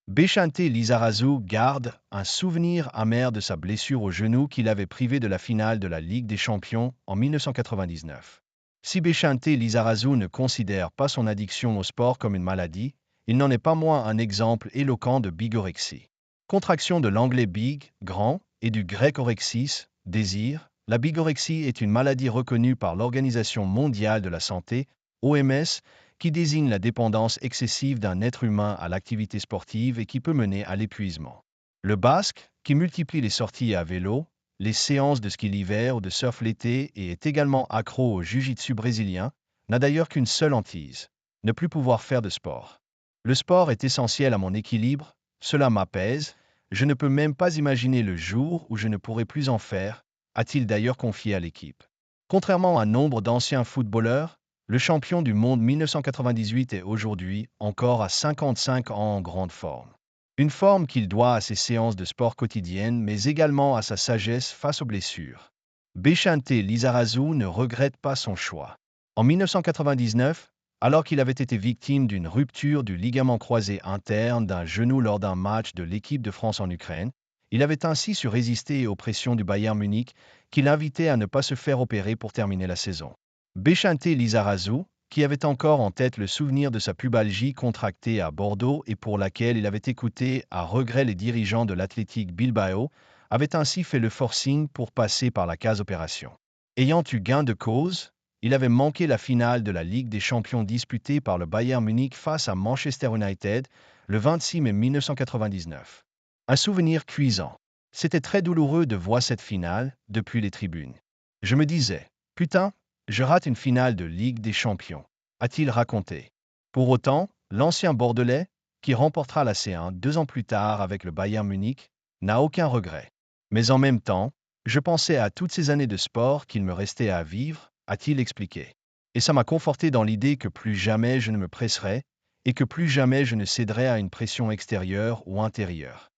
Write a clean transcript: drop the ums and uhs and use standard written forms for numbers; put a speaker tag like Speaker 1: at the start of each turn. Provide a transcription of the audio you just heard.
Speaker 1: Béchante Lizarazu garde un souvenir amer de sa blessure au genou qui l'avait privé de la finale de la Ligue des Champions en 1999. Si Béchante Lizarazu ne considère pas son addiction au sport comme une maladie, il n'en est pas moins un exemple éloquent de bigorexie. Contraction de l'anglais big, grand, et du grec orexis, désir, la bigorexie est une maladie reconnue par l'Organisation mondiale de la santé, OMS, qui désigne la dépendance excessive d'un être humain à l'activité sportive et qui peut mener à l'épuisement. Le basque, qui multiplie les sorties à vélo, les séances de ski l'hiver ou de surf l'été et est également accro au jiu-jitsu brésilien, n'a d'ailleurs qu'une seule hantise, ne plus pouvoir faire de sport. Le sport est essentiel à mon équilibre, cela m'apaise, je ne peux même pas imaginer le jour où je ne pourrai plus en faire, a-t-il d'ailleurs confié à l'équipe. Contrairement à nombre d'anciens footballeurs, le champion du monde 1998 est aujourd'hui encore à 55 ans en grande forme. Une forme qu'il doit à ses séances de sport quotidiennes, mais également à sa sagesse face aux blessures. Béchante Lizarazu ne regrette pas son choix. En 1999, alors qu'il avait été victime d'une rupture du ligament croisé interne d'un genou lors d'un match de l'équipe de France en Ukraine, il avait ainsi su résister aux pressions du Bayern Munich qui l'invitait à ne pas se faire opérer pour terminer la saison. Béchante Lizarazu, qui avait encore en tête le souvenir de sa pubalgie contractée à Bordeaux et pour laquelle il avait écouté à regret les dirigeants de l'Athletic Bilbao, avait ainsi fait le forcing pour passer par la case opération. Ayant eu gain de cause, il avait manqué la finale de la Ligue des Champions disputée par le Bayern Munich face à Manchester United le 26 mai 1999. Un souvenir cuisant. C'était très douloureux de voir cette finale depuis les tribunes. Je me disais, putain, je rate une finale de Ligue des Champions, a-t-il raconté. Pour autant, l'ancien Bordelais, qui remportera la C1 2 ans plus tard avec le Bayern Munich, n'a aucun regret. Mais en même temps, je pensais à toutes ces années de sport qu'il me restait à vivre, a-t-il expliqué. Et ça m'a conforté dans l'idée que plus jamais je ne me presserai et que plus jamais je ne céderai à une pression extérieure ou intérieure.